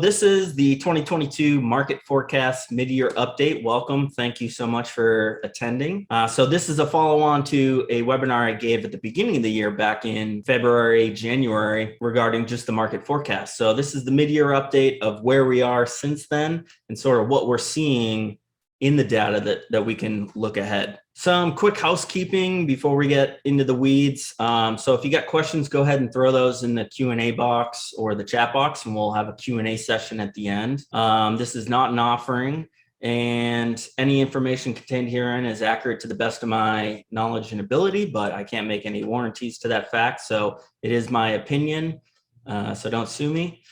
This is the 2022 market forecast mid-year update. Welcome. Thank you so much for attending. So this is a follow-on to a webinar I gave at the beginning of the year back in February, January regarding just the market forecast. So this is the mid-year update of where we are since then and sort of what we're seeing in the data that we can look ahead. Some quick housekeeping before we get into the weeds. So if you got questions, go ahead and throw those in the Q&A box or the chat box, and we'll have a Q&A session at the end. This is not an offering, and any information contained herein is accurate to the best of my knowledge and ability, but I can't make any warranties to that fact. So it is my opinion, so don't sue me.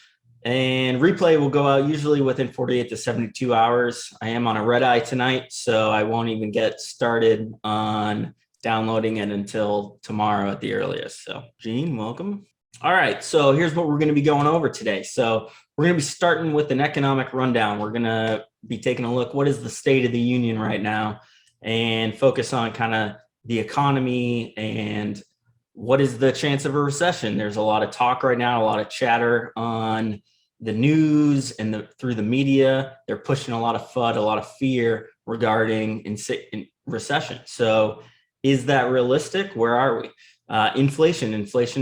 And replay will go out usually within 48 to 72 hours. I am on a red eye tonight, so I won't even get started on downloading it until tomorrow at the earliest. So Gene, welcome. All right, so here's what we're going to be going over today. So we're going to be starting with an economic rundown. We're going to be taking a look, what is the state of the union right now, and focus on kind of the economy and what is the chance of a recession. There's a lot of talk right now, a lot of chatter on the news and through the media. They're pushing a lot of FUD, a lot of fear regarding in recession. So is that realistic? Where are we? Inflation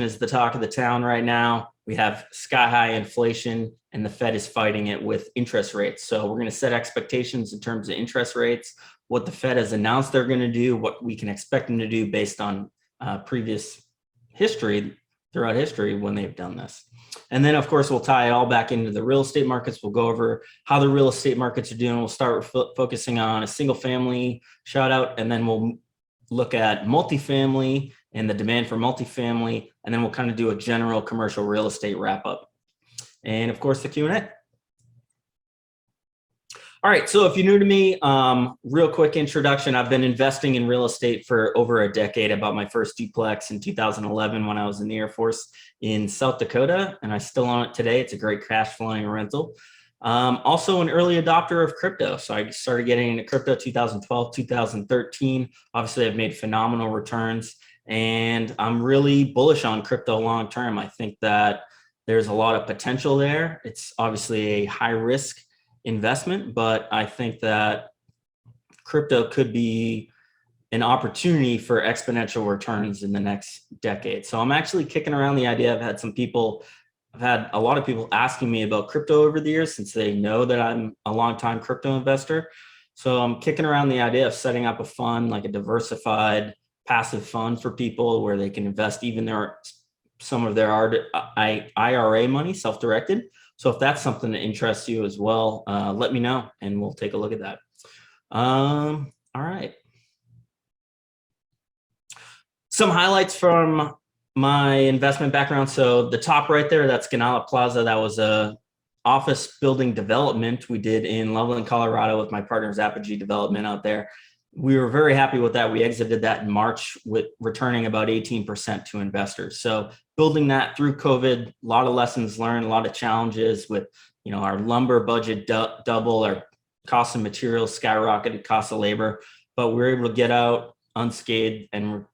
is the talk of the town right now. We have sky high inflation and the Fed is fighting it with interest rates. So we're going to set expectations in terms of interest rates, what the Fed has announced they're going to do, what we can expect them to do based on previous history, throughout history when they've done this. And then, of course, we'll tie it all back into the real estate markets. We'll go over how the real estate markets are doing. We'll start focusing on a single family shout out, and then we'll look at multifamily and the demand for multifamily. And then we'll kind of do a general commercial real estate wrap up. And of course, the Q&A. All right, so if you're new to me, real quick introduction. I've been investing in real estate for over a decade. I bought my first duplex in 2011 when I was in the Air Force in South Dakota, and I still own it today. It's a great cash flowing rental. Also an early adopter of crypto. So I started getting into crypto 2012, 2013. Obviously, I've made phenomenal returns, and I'm really bullish on crypto long term. I think that there's a lot of potential there. It's obviously a high risk investment, but I think that crypto could be an opportunity for exponential returns in the next decade. So I'm actually kicking around the idea. I've had a lot of people asking me about crypto over the years since they know that I'm a longtime crypto investor. So I'm kicking around the idea of setting up a fund, like a diversified passive fund for people where they can invest even some of their IRA money, self-directed. So if that's something that interests you as well, let me know and we'll take a look at that. All right. Some highlights from my investment background. So the top right there, that's Ganala Plaza. That was a office building development we did in Loveland, Colorado with my partners, Apogee Development out there. We were very happy with that. We exited that in March with returning about 18% to investors. So building that through COVID, a lot of lessons learned, a lot of challenges with, our lumber budget double, our cost of materials skyrocketed, cost of labor, but we were able to get out unscathed and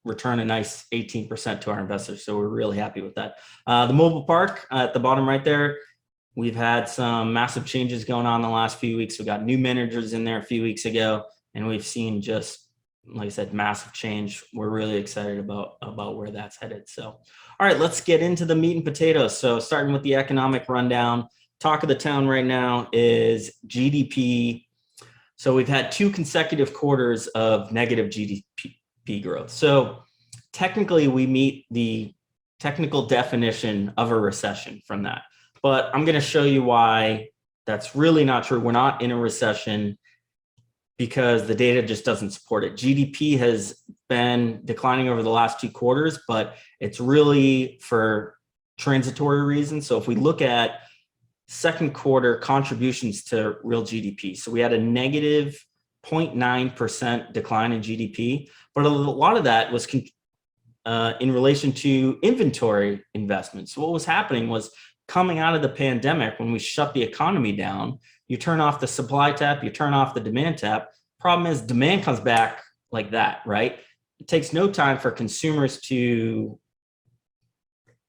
return a nice 18% to our investors. So we're really happy with that. The mobile park at the bottom right there, we've had some massive changes going on the last few weeks. We got new managers in there a few weeks ago, and we've seen just, like I said, massive change. We're really excited about where that's headed. So, all right, let's get into the meat and potatoes. So starting with the economic rundown, talk of the town right now is GDP. So we've had 2 consecutive quarters of negative GDP growth. So technically we meet the technical definition of a recession from that. But I'm going to show you why that's really not true. We're not in a recession because the data just doesn't support it. GDP has been declining over the last 2 quarters, but it's really for transitory reasons. So if we look at second quarter contributions to real GDP, so we had a negative 0.9% decline in GDP, but a lot of that was in relation to inventory investments. So what was happening was coming out of the pandemic, when we shut the economy down, you turn off the supply tap, you turn off the demand tap. Problem is demand comes back like that, right? It takes no time for consumers to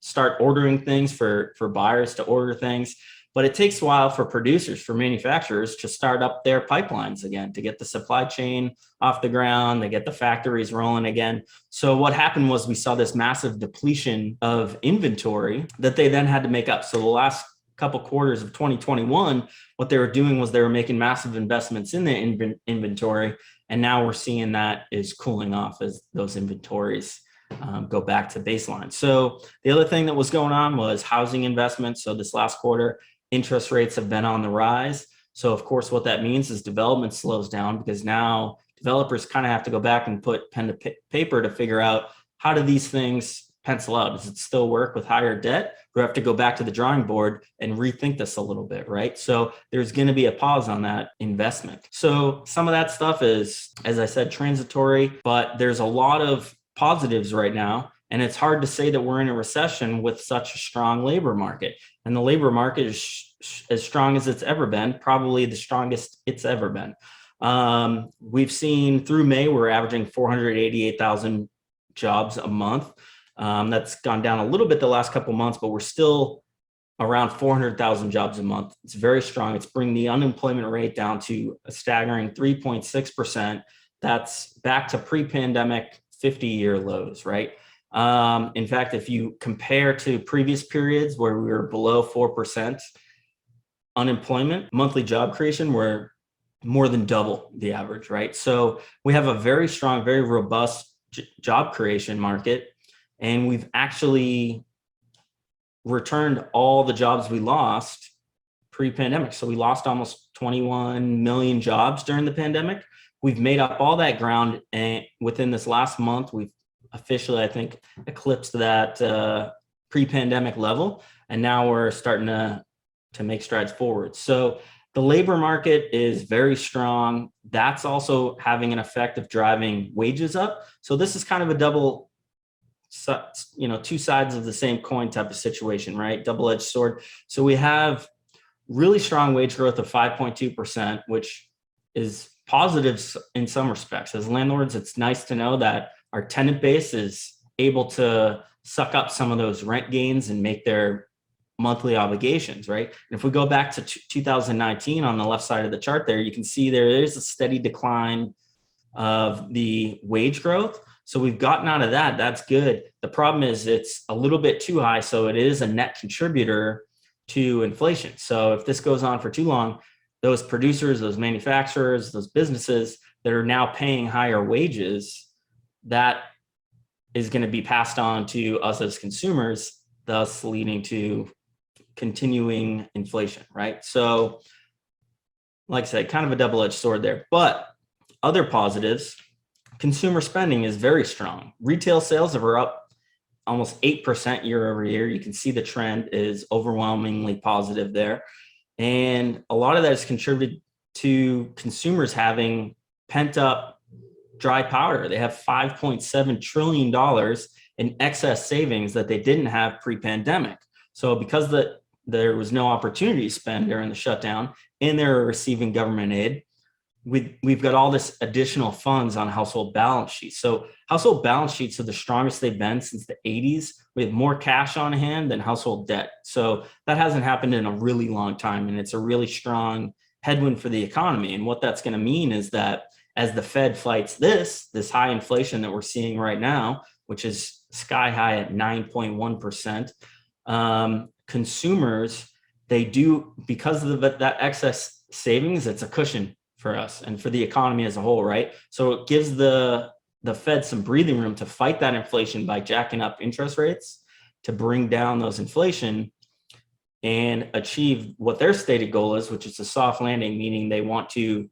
start ordering things, for buyers to order things. But it takes a while for producers, for manufacturers to start up their pipelines again, to get the supply chain off the ground, they get the factories rolling again. So what happened was we saw this massive depletion of inventory that they then had to make up. So the last couple quarters of 2021, what they were doing was they were making massive investments in the inventory. And now we're seeing that is cooling off as those inventories go back to baseline. So the other thing that was going on was housing investments. So this last quarter, interest rates have been on the rise. So of course, what that means is development slows down because now developers kind of have to go back and put pen to paper to figure out how do these things pencil out? Does it still work with higher debt? Or have to go back to the drawing board and rethink this a little bit, right? So there's going to be a pause on that investment. So some of that stuff is, as I said, transitory, but there's a lot of positives right now. And it's hard to say that we're in a recession with such a strong labor market. And the labor market is as strong as it's ever been, probably the strongest it's ever been. We've seen through May, we're averaging 488,000 jobs a month. That's gone down a little bit the last couple of months, but we're still around 400,000 jobs a month. It's very strong. It's bringing the unemployment rate down to a staggering 3.6%. That's back to pre-pandemic 50-year lows, right? In fact, if you compare to previous periods where we were below 4% unemployment, monthly job creation, we're more than double the average, right? So we have a very strong, very robust job creation market. And we've actually returned all the jobs we lost pre-pandemic. So we lost almost 21 million jobs during the pandemic. We've made up all that ground. And within this last month, we've officially, I think, eclipsed that pre-pandemic level. And now we're starting to make strides forward. So the labor market is very strong. That's also having an effect of driving wages up. So this is kind of a double, two sides of the same coin type of situation, right? Double-edged sword. So we have really strong wage growth of 5.2%, which is positive in some respects. As landlords, it's nice to know that our tenant base is able to suck up some of those rent gains and make their monthly obligations, right? And if we go back to 2019 on the left side of the chart there, you can see there is a steady decline of the wage growth. So we've gotten out of that. That's good. The problem is it's a little bit too high. So it is a net contributor to inflation. So if this goes on for too long, those producers, those manufacturers, those businesses that are now paying higher wages, that is going to be passed on to us as consumers, thus leading to continuing inflation, right? So like I said, kind of a double-edged sword there. But other positives, consumer spending is very strong. Retail sales are up almost 8% year over year. You can see the trend is overwhelmingly positive there. And a lot of that is contributed to consumers having pent up dry powder. They have $5.7 trillion in excess savings that they didn't have pre-pandemic. So because there was no opportunity to spend during the shutdown and they're receiving government aid, we've got all this additional funds on household balance sheets. So household balance sheets are the strongest they've been since the 80s. We have more cash on hand than household debt. So that hasn't happened in a really long time. And it's a really strong headwind for the economy. And what that's going to mean is that as the Fed fights this high inflation that we're seeing right now, which is sky high at 9.1%, consumers, they do, because of that excess savings, it's a cushion for us and for the economy as a whole, right? So it gives the Fed some breathing room to fight that inflation by jacking up interest rates to bring down those inflation and achieve what their stated goal is, which is a soft landing, meaning they want to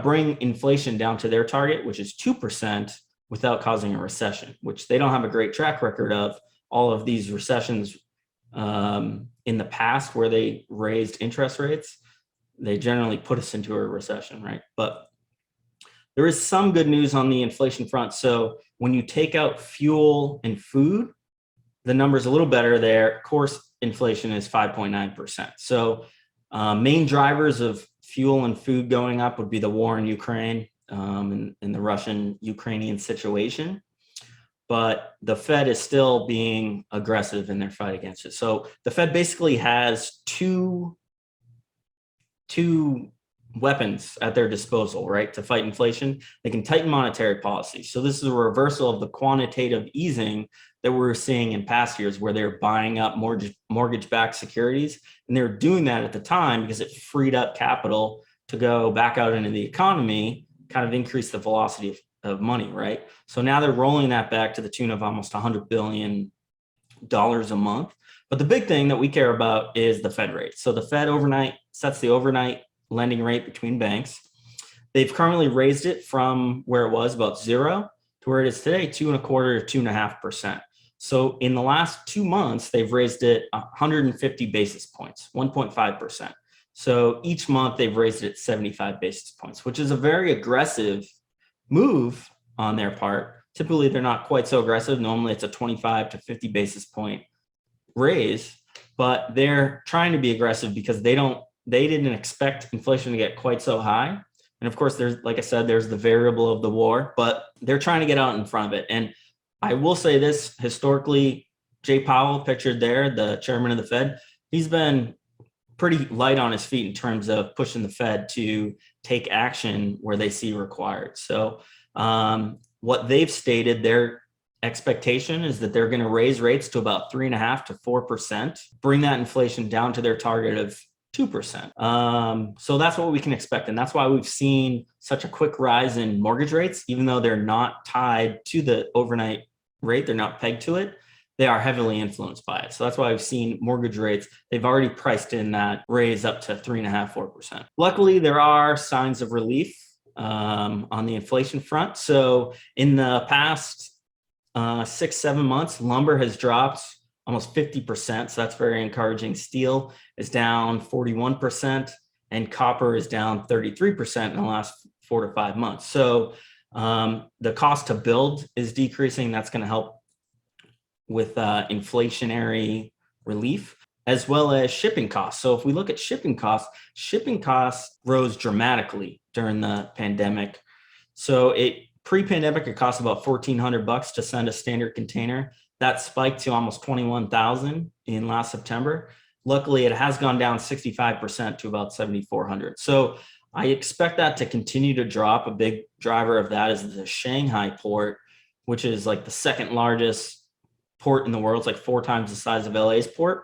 bring inflation down to their target, which is 2%, without causing a recession, which they don't have a great track record of. All of these recessions in the past where they raised interest rates, they generally put us into a recession, right? But there is some good news on the inflation front. So when you take out fuel and food, the number's a little better there. Of course, inflation is 5.9%. So main drivers of fuel and food going up would be the war in Ukraine and the Russian-Ukrainian situation. but the Fed is still being aggressive in their fight against it. So the Fed basically has two weapons at their disposal, right, to fight inflation. They can tighten monetary policy. So this is a reversal of the quantitative easing that we were seeing in past years, where they're buying up mortgage-backed securities. And they're doing that at the time because it freed up capital to go back out into the economy, kind of increase the velocity of money, right? So now they're rolling that back to the tune of almost $100 billion a month. But the big thing that we care about is the Fed rate. So the Fed overnight sets the overnight lending rate between banks. They've currently raised it from where it was about 0 to where it is today, 2.25% to 2.5%. So in the last 2 months, they've raised it 150 basis points, 1.5%. So each month they've raised it 75 basis points, which is a very aggressive move on their part. Typically, they're not quite so aggressive. Normally, it's a 25 to 50 basis point raise, but they're trying to be aggressive because they didn't expect inflation to get quite so high. And of course, there's, like I said, there's the variable of the war, but they're trying to get out in front of it. And I will say this, historically, Jay Powell, pictured there, the chairman of the Fed, he's been pretty light on his feet in terms of pushing the Fed to take action where they see required. So what they've stated, their expectation is that they're going to raise rates to about 3.5% to 4%, bring that inflation down to their target of 2%. So that's what we can expect. And that's why we've seen such a quick rise in mortgage rates, even though they're not tied to the overnight rate, they're not pegged to it. They are heavily influenced by it. So that's why we've seen mortgage rates, they've already priced in that raise up to 3.5%, 4%. Luckily, there are signs of relief on the inflation front. So in the past 6-7 months, lumber has dropped almost 50%. So that's very encouraging. Steel is down 41%, and copper is down 33% in the last 4 to 5 months. So the cost to build is decreasing. That's going to help with inflationary relief, as well as shipping costs. So if we look at shipping costs rose dramatically during the pandemic. So pre-pandemic, it cost about $1,400 to send a standard container. That spiked to almost $21,000 in last September. Luckily, it has gone down 65% to about $7,400. So I expect that to continue to drop. A big driver of that is the Shanghai port, which is like the second largest port in the world. It's like 4 times the size of LA's port.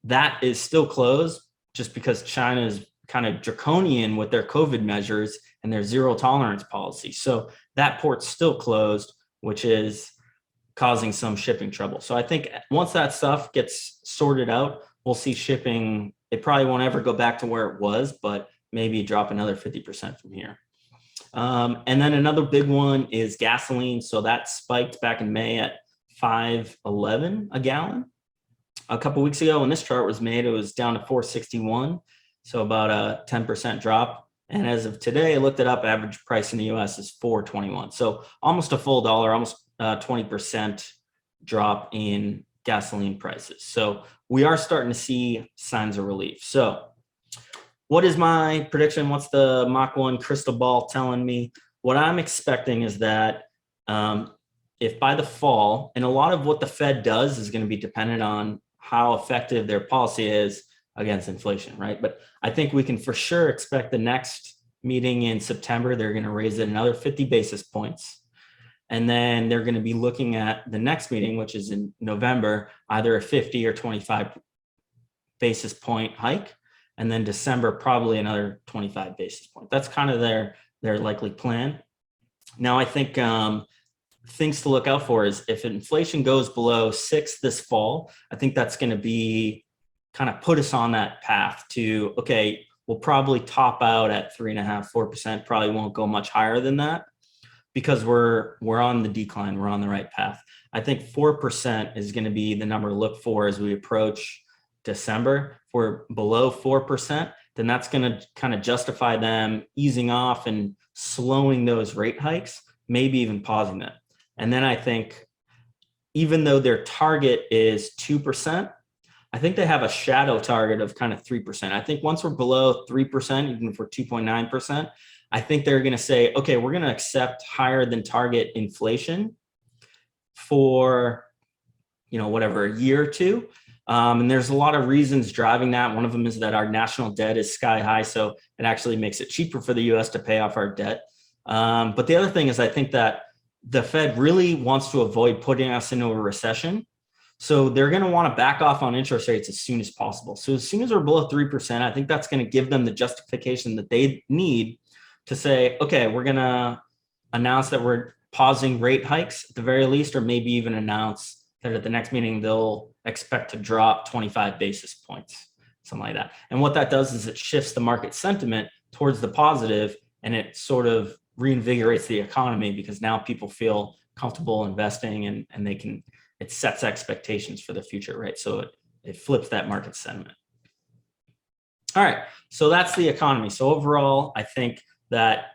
That is still closed just because China is kind of draconian with their COVID measures and their zero tolerance policy. So that port's still closed, which is causing some shipping trouble. So I think once that stuff gets sorted out, we'll see shipping. It probably won't ever go back to where it was, but maybe drop another 50% from here. And then another big one is gasoline. So that spiked back in May at $5.11 a gallon. A couple weeks ago when this chart was made, it was down to $4.61. So about a 10% drop. And as of today, I looked it up, average price in the US is $4.21. So almost a full dollar, almost 20% drop in gasoline prices. So we are starting to see signs of relief. So what is my prediction? What's the Mach 1 crystal ball telling me? What I'm expecting is that if by the fall, and a lot of what the Fed does is going to be dependent on how effective their policy is against inflation, right? But I think we can for sure expect the next meeting in September, they're going to raise it another 50 basis points. And then they're going to be looking at the next meeting, which is in November, either a 50 or 25 basis point hike. And then December, probably another 25 basis point. That's kind of their likely plan. Now, I think things to look out for is if inflation goes below 6 this fall, I think that's going to be kind of put us on that path to, okay, we'll probably top out at 3.5%, 4%, probably won't go much higher than that because we're on the decline, we're on the right path. I think 4% is going to be the number to look for as we approach December. If we're below 4%, then that's going to kind of justify them easing off and slowing those rate hikes, maybe even pausing them. And then I think even though their target is 2%, I think they have a shadow target of kind of 3%. I think once we're below 3%, even if we're 2.9%, I think they're going to say, okay, we're going to accept higher than target inflation for, whatever, a year or two. And there's a lot of reasons driving that. One of them is that our national debt is sky high, so it actually makes it cheaper for the US to pay off our debt. But the other thing is I think that the Fed really wants to avoid putting us into a recession. So they're going to want to back off on interest rates as soon as possible. So as soon as we're below 3%, I think that's going to give them the justification that they need to say, okay, we're going to announce that we're pausing rate hikes at the very least, or maybe even announce that at the next meeting, they'll expect to drop 25 basis points, something like that. And what that does is it shifts the market sentiment towards the positive, and it sort of reinvigorates the economy because now people feel comfortable investing and it sets expectations for the future, right? So it flips that market sentiment. All right, so that's the economy. So overall, I think that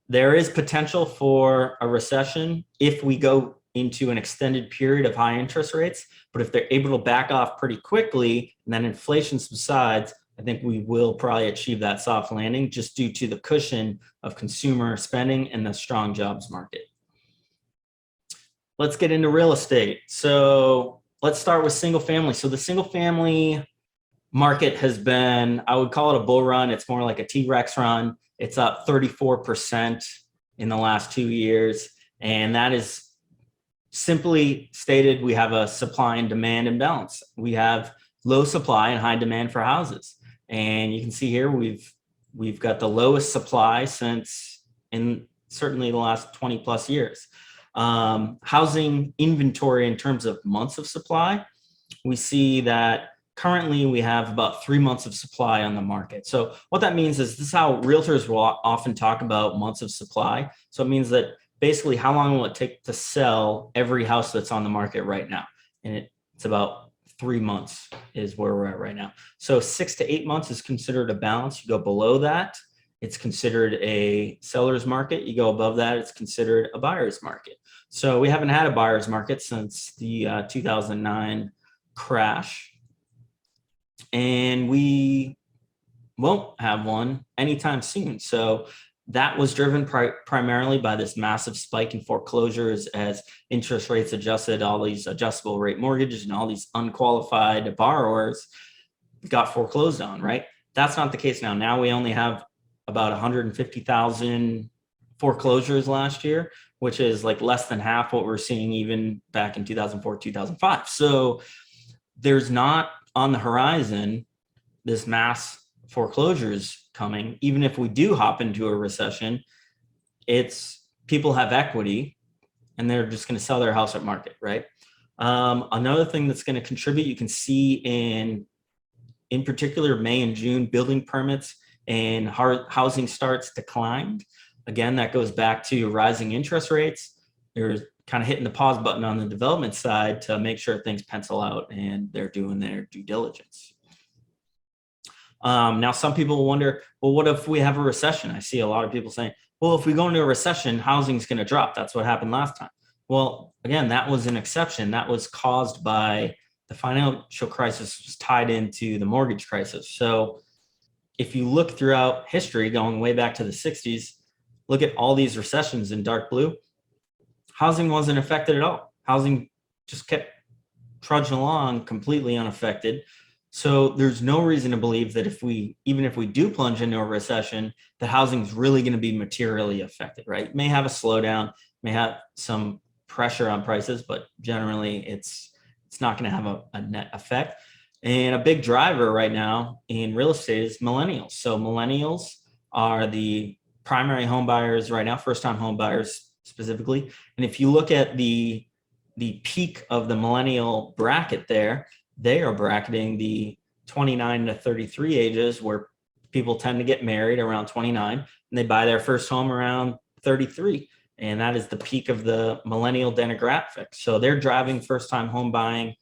there is potential for a recession if we go into an extended period of high interest rates. But if they're able to back off pretty quickly and then inflation subsides, I think we will probably achieve that soft landing just due to the cushion of consumer spending and the strong jobs market. Let's get into real estate. So let's start with single family. So the single family market has been, I would call it a bull run. It's more like a T-Rex run. It's up 34% in the last 2 years. And that is simply stated, we have a supply and demand imbalance. We have low supply and high demand for houses. And you can see here, we've got the lowest supply since in certainly the last 20 plus years. Housing inventory in terms of months of supply, we see that currently we have about 3 months of supply on the market. So what that means is this is how realtors will often talk about months of supply. So it means that basically how long will it take to sell every house that's on the market right now? And it's about 3 months is where we're at right now. So 6 to 8 months is considered a balance. You go below that, it's considered a seller's market. You go above that, it's considered a buyer's market. So we haven't had a buyer's market since the 2009 crash. And we won't have one anytime soon. So that was driven primarily by this massive spike in foreclosures as interest rates adjusted, all these adjustable rate mortgages and all these unqualified borrowers got foreclosed on, right? That's not the case now. Now we only have about 150,000 foreclosures last year, which is like less than half what we're seeing even back in 2004, 2005. So there's not on the horizon this mass foreclosures coming. Even if we do hop into a recession, it's people have equity and they're just going to sell their house at market, right? Another thing that's going to contribute, you can see in particular May and June, building permits and housing starts declined. Again, that goes back to rising interest rates. They're kind of hitting the pause button on the development side to make sure things pencil out and they're doing their due diligence. Now, some people wonder, well, what if we have a recession? I see a lot of people saying, well, if we go into a recession, housing's going to drop. That's what happened last time. Well, again, that was an exception. That was caused by the financial crisis, was tied into the mortgage crisis. So if you look throughout history, going way back to the 60s, look at all these recessions in dark blue, housing wasn't affected at all. Housing just kept trudging along completely unaffected. So there's no reason to believe that even if we do plunge into a recession, that housing is really going to be materially affected, right? It may have a slowdown, may have some pressure on prices, but generally it's not going to have a net effect. And a big driver right now in real estate is millennials. So millennials are the primary home buyers right now, first-time home buyers specifically. And if you look at the peak of the millennial bracket there, they are bracketing the 29 to 33 ages where people tend to get married around 29 and they buy their first home around 33. And that is the peak of the millennial demographic. So they're driving first-time home buying.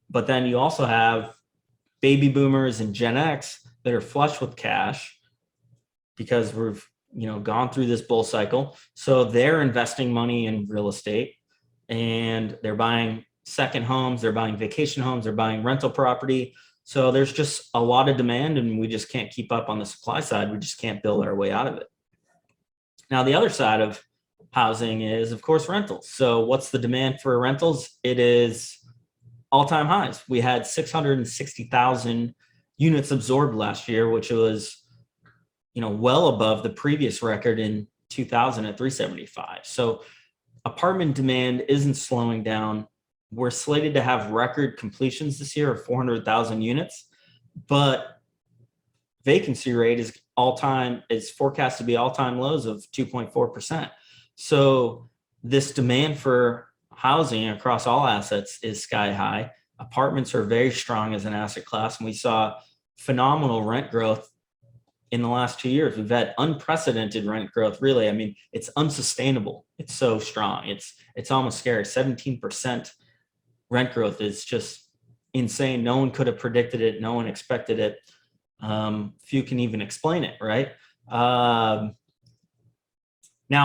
But then you also have baby boomers and Gen X that are flush with cash because we've gone through this bull cycle. So they're investing money in real estate and they're buying second homes, they're buying vacation homes, they're buying rental property. So there's just a lot of demand and we just can't keep up on the supply side. We just can't build our way out of it. Now, the other side of housing is, of course, rentals. So what's the demand for rentals? It is all-time highs. We had 660,000 units absorbed last year, which was, well above the previous record in 2000 at 375. So apartment demand isn't slowing down. We're slated to have record completions this year of 400,000 units, but vacancy rate is forecast to be all-time lows of 2.4%. So this demand for housing across all assets is sky high. Apartments are very strong as an asset class, and we saw phenomenal rent growth in the last 2 years. We've had unprecedented rent growth, really. I mean, it's unsustainable. It's so strong. It's almost scary. 17% rent growth is just insane. No one could have predicted it. No one expected it. Few can even explain it, right? Now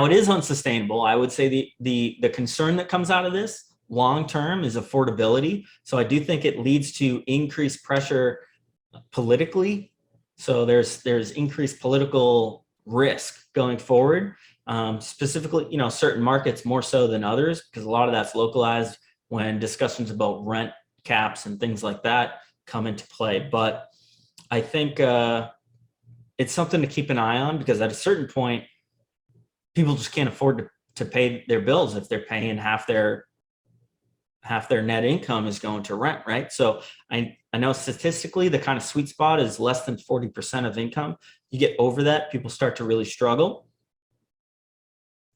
it is unsustainable. I would say the concern that comes out of this long term is affordability. So I do think it leads to increased pressure politically. So there's increased political risk going forward. Specifically, certain markets more so than others, because a lot of that's localized when discussions about rent caps and things like that come into play. But I think it's something to keep an eye on, because at a certain point, people just can't afford to pay their bills if they're paying half their net income is going to rent, right? So I know statistically the kind of sweet spot is less than 40% of income. You get over that, people start to really struggle.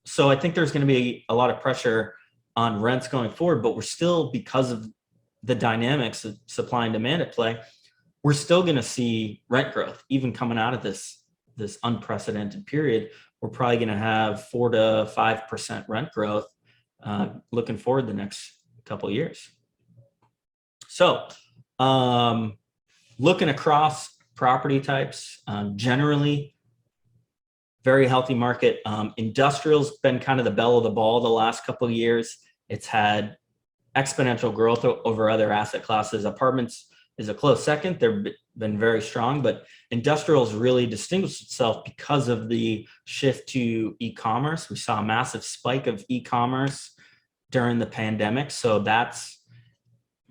So I think there's going to be a lot of pressure on rents going forward, but we're still, because of the dynamics of supply and demand at play, we're still going to see rent growth, even coming out of this unprecedented period. We're probably going to have 4 to 5% rent growth looking forward the next couple of years. So looking across property types, generally very healthy market. Industrial's been kind of the belle of the ball the last couple of years. It's had exponential growth over other asset classes. Apartments is a close second. They've been very strong, but industrial's really distinguished itself because of the shift to e-commerce. We saw a massive spike of e-commerce during the pandemic. So that's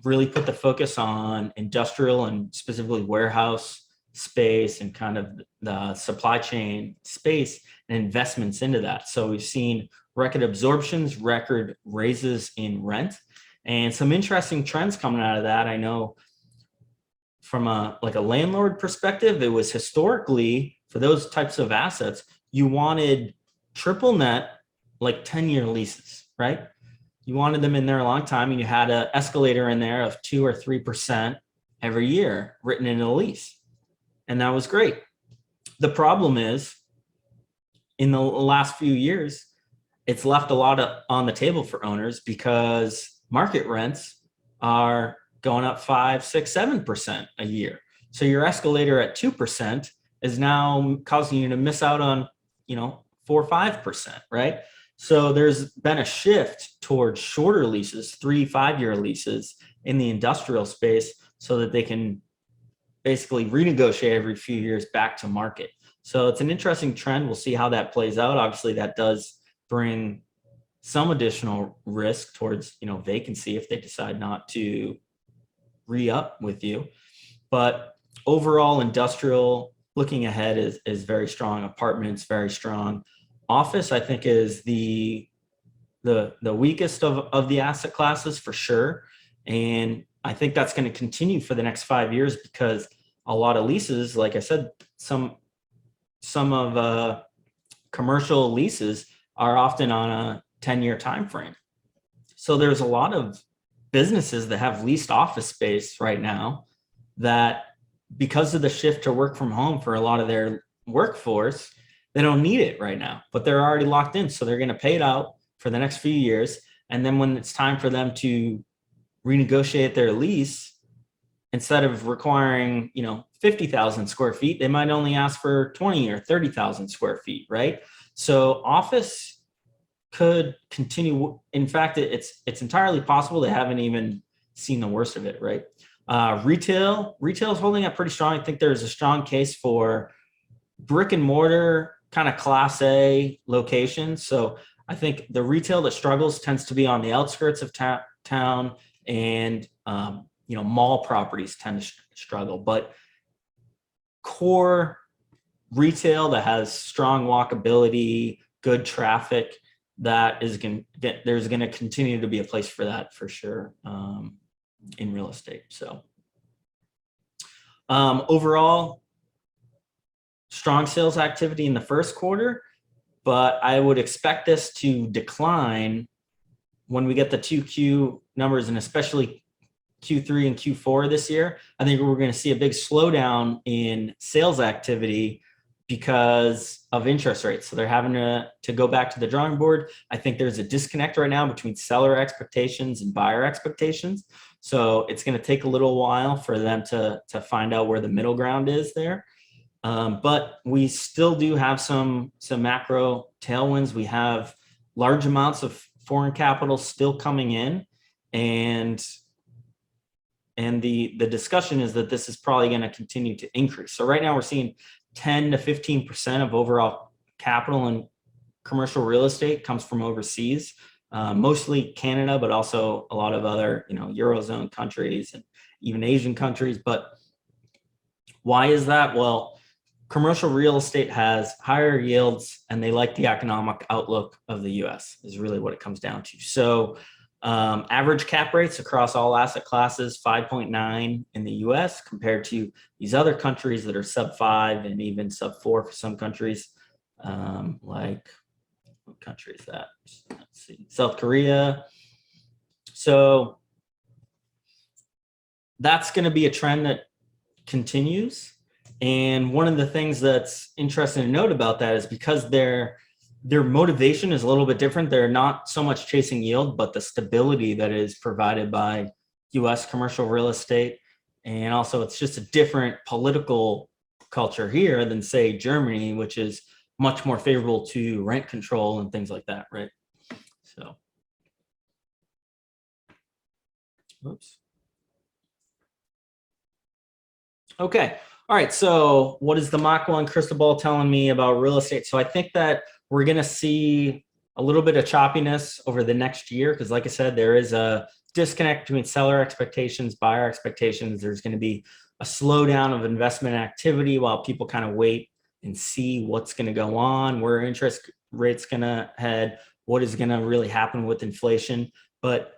really put the focus on industrial and specifically warehouse space and kind of the supply chain space and investments into that. So we've seen record absorptions, record raises in rent, and some interesting trends coming out of that. I know from a landlord perspective, it was historically, for those types of assets, you wanted triple net, like 10-year leases, right? You wanted them in there a long time, and you had an escalator in there of 2 or 3% every year written in a lease. And that was great. The problem is, in the last few years, it's left a lot on the table for owners, because market rents are going up 5, 6, 7% a year. So your escalator at 2% is now causing you to miss out on, 4 or 5%, right? So there's been a shift towards shorter leases, 3, 5-year leases in the industrial space, so that they can basically renegotiate every few years back to market. So it's an interesting trend. We'll see how that plays out. Obviously, that does bring some additional risk towards, vacancy if they decide not to re-up with you. But overall, industrial, looking ahead, is very strong. Apartments, very strong. Office, I think, is the weakest of the asset classes for sure. And I think that's going to continue for the next 5 years, because a lot of leases, like I said, some of commercial leases are often on a 10-year time frame. So there's a lot of businesses that have leased office space right now that, because of the shift to work from home for a lot of their workforce, they don't need it right now, but they're already locked in. So they're going to pay it out for the next few years. And then when it's time for them to renegotiate their lease, instead of requiring, 50,000 square feet, they might only ask for 20 or 30,000 square feet, right? So office could continue. In fact, it's entirely possible they haven't even seen the worst of it, right? Retail is holding up pretty strong. I think there's a strong case for brick and mortar kind of class A locations. So I think the retail that struggles tends to be on the outskirts of town, and mall properties tend to struggle. But core retail that has strong walkability, good traffic, that is there's going to continue to be a place for that for sure in real estate. So overall, strong sales activity in the first quarter, but I would expect this to decline when we get the 2Q numbers, and especially Q3 and Q4 this year. I think we're going to see a big slowdown in sales activity because of interest rates. So they're having to go back to the drawing board. I think there's a disconnect right now between seller expectations and buyer expectations. So it's going to take a little while for them to find out where the middle ground is there. But we still do have some macro tailwinds. We have large amounts of foreign capital still coming in, and the discussion is that this is probably going to continue to increase. So right now we're seeing 10 to 15% of overall capital in commercial real estate comes from overseas, mostly Canada, but also a lot of other, Eurozone countries and even Asian countries. But why is that? Well, commercial real estate has higher yields, and they like the economic outlook of the US is really what it comes down to. So average cap rates across all asset classes, 5.9 in the US compared to these other countries that are sub 5 and even sub 4 for some countries. Like, what country is that? Let's see, South Korea. So that's going to be a trend that continues. And one of the things that's interesting to note about that is because their motivation is a little bit different. They're not so much chasing yield, but the stability that is provided by US commercial real estate. And also it's just a different political culture here than, say, Germany, which is much more favorable to rent control and things like that, right? So, oops. Okay. All right. So what is the Mach 1 crystal ball telling me about real estate? So I think that we're going to see a little bit of choppiness over the next year because, like I said, there is a disconnect between seller expectations, buyer expectations. There's going to be a slowdown of investment activity while people kind of wait and see what's going to go on, where interest rates going to head, what is going to really happen with inflation. But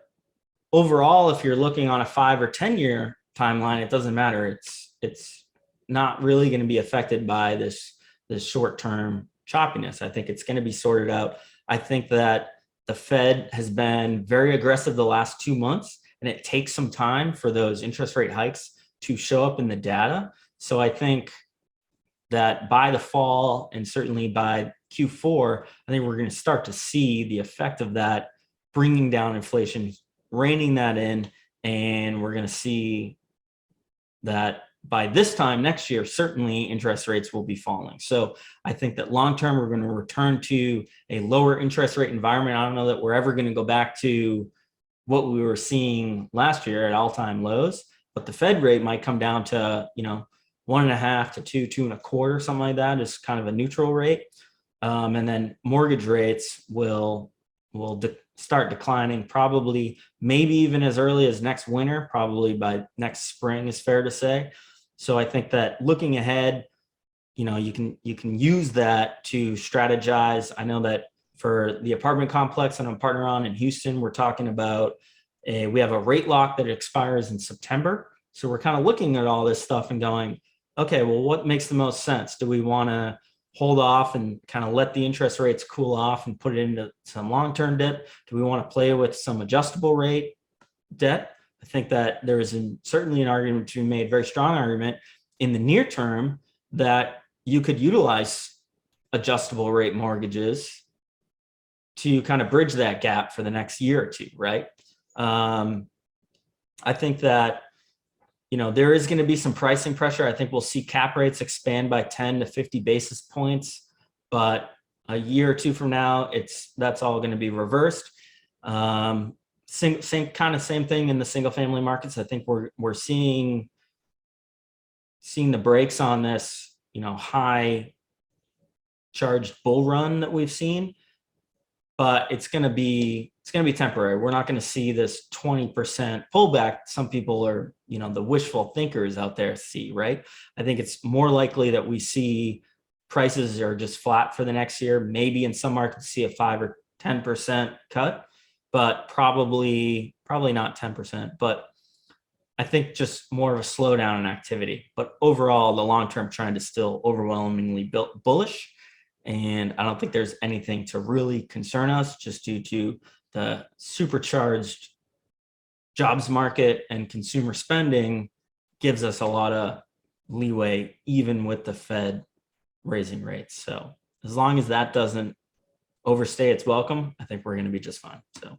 overall, if you're looking on a 5 or 10 year timeline, it doesn't matter. It's not really going to be affected by this short-term choppiness. I think it's going to be sorted out. I think that the Fed has been very aggressive the last 2 months, and it takes some time for those interest rate hikes to show up in the data. So I think that by the fall and certainly by Q4, I think we're going to start to see the effect of that, bringing down inflation, reining that in, and we're going to see that by this time next year, certainly interest rates will be falling. So I think that long-term, we're going to return to a lower interest rate environment. I don't know that we're ever going to go back to what we were seeing last year at all-time lows, but the Fed rate might come down to, 1.5 to 2, 2.25, something like that is kind of a neutral rate. And then mortgage rates will start declining, probably maybe even as early as next winter, probably by next spring is fair to say. So I think that looking ahead, you can use that to strategize. I know that for the apartment complex that I'm a partner on in Houston, we're talking about we have a rate lock that expires in September. So we're kind of looking at all this stuff and going, okay, well, what makes the most sense? Do we want to hold off and kind of let the interest rates cool off and put it into some long-term debt? Do we want to play with some adjustable rate debt? I think that there is certainly an argument to be made, very strong argument in the near term, that you could utilize adjustable rate mortgages to kind of bridge that gap for the next year or two, right? I think that there is going to be some pricing pressure. I think we'll see cap rates expand by 10 to 50 basis points, but a year or two from now, that's all going to be reversed. Same thing in the single family markets. I think we're seeing the brakes on this, high charged bull run that we've seen. but it's going to be temporary. We're not going to see this 20% pullback. Some people are, the wishful thinkers out there see, right? I think it's more likely that we see prices are just flat for the next year. Maybe in some markets see a 5 or 10% cut, but probably not 10%. But I think just more of a slowdown in activity. But overall, the long-term trend is still overwhelmingly bullish. And I don't think there's anything to really concern us, just due to the supercharged jobs market and consumer spending gives us a lot of leeway, even with the Fed raising rates. So as long as that doesn't overstay its welcome, I think we're going to be just fine. So,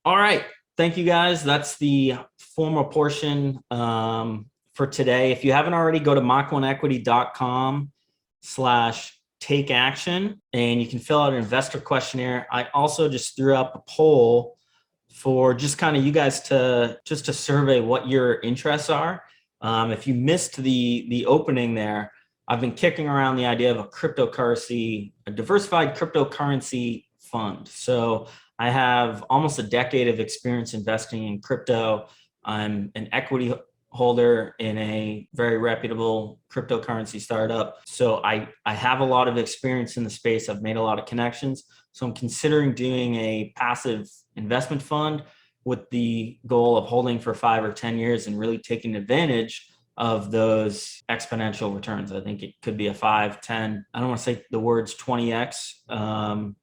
all right. Thank you, guys. That's the formal portion for today. If you haven't already, go to mach1equity.com/take action, and you can fill out an investor questionnaire. I also just threw up a poll for just kind of you guys to survey what your interests are. If you missed the opening there, I've been kicking around the idea of a diversified cryptocurrency fund. So I have almost a decade of experience investing in crypto. I'm an equity holder in a very reputable cryptocurrency startup. So I have a lot of experience in the space. I've made a lot of connections. So I'm considering doing a passive investment fund with the goal of holding for 5 or 10 years and really taking advantage of those exponential returns. I think it could be a 5, 10, I don't want to say the words 20x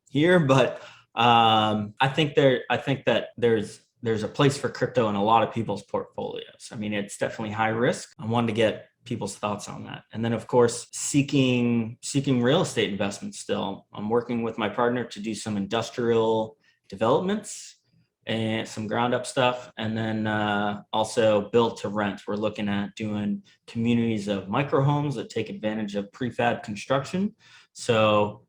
here, but I think that there's a place for crypto in a lot of people's portfolios. I mean, it's definitely high risk. I wanted to get people's thoughts on that. And then, of course, seeking real estate investments still. I'm working with my partner to do some industrial developments and some ground up stuff. And then also build to rent. We're looking at doing communities of micro homes that take advantage of prefab construction. So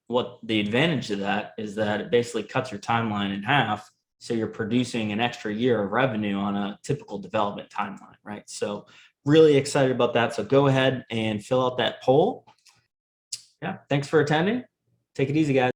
what the advantage of that is that it basically cuts your timeline in half. So you're producing an extra year of revenue on a typical development timeline, right? So really excited about that. So go ahead and fill out that poll. Yeah, thanks for attending. Take it easy, guys.